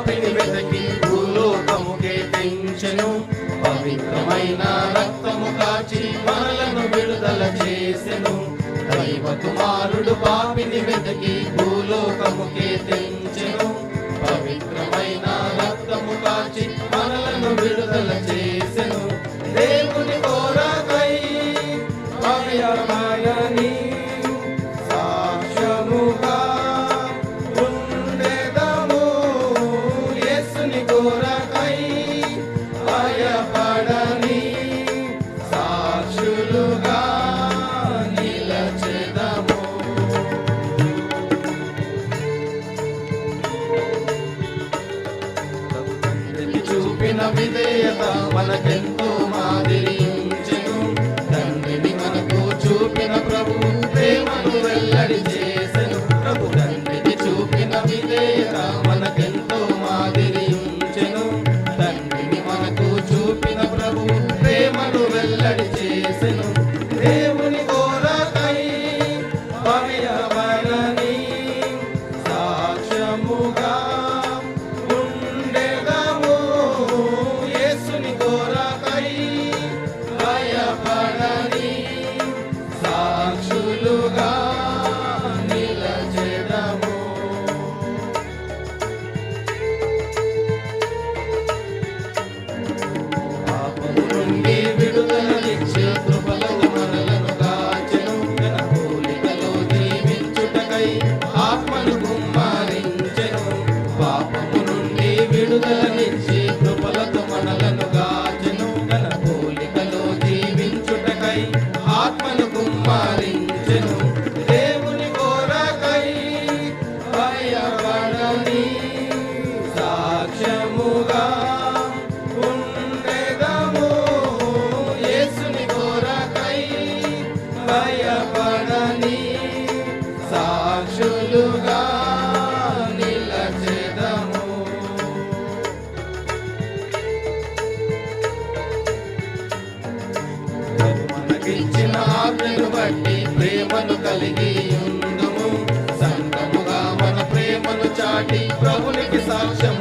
పాపిని వెతకి భూలోకముకే తెంచెను. పవిత్రమైన రక్తము కాచి మనలను విడుదల చేసెను. దైవ కుమారుడు పాపిని వెతకి భూలోకముకే తెంచెను. పవిత్రమైన రక్తము కాచి మనలను విడుదల చేసెను. దేవుని కోరకై భయమయని సాక్ష్యముగా ఉండెదము. యేసుని కోరకై భయపడని సాక్షులుగా నిలచెదము. చూపిన విధేయత మనకెంతో మాదిరించెను. తండ్రిని మనకు చూపిన ప్రభు ప్రేమను వెల్లడి చేసెను. ప్రభు తండ్రికి చూపిన విధేయత మనకెంతో మాదిరించెను. తండ్రిని మనకు చూపిన ప్రభు ప్రేమను వెల్లడి చేసెను. దేవుని కోరకై భయపడని సాక్ష్యముగా ఉండెదము. యేసుని కోరకై భయపడని సాక్షులుగా నిలచెదము. పాపము నుండి విడుదలనిచ్చే కృపలను మనలను కాచెను. తన పోలికలో జీవించుటకై ఆత్మను కుమ్మరించెను. పాపము నుండి విడుదలనిచ్చే కృపలతో మనలను కాచెను. తన పోలికలో జీవించుటకై ఆత్మను కుమ్మరించెను. దేవుని కోరకై భయపడని సాక్ష్యముగా ఉండెదము. యేసుని కోరకై భయపడని సాక్షులుగా నిలచెదము. మనకిచ్చిన ఆజ్ఞను బట్టి ప్రేమను కలిగి ఉందుము. సంఘముగా మన ప్రేమను చాటి ప్రభునికి సాక్ష్యం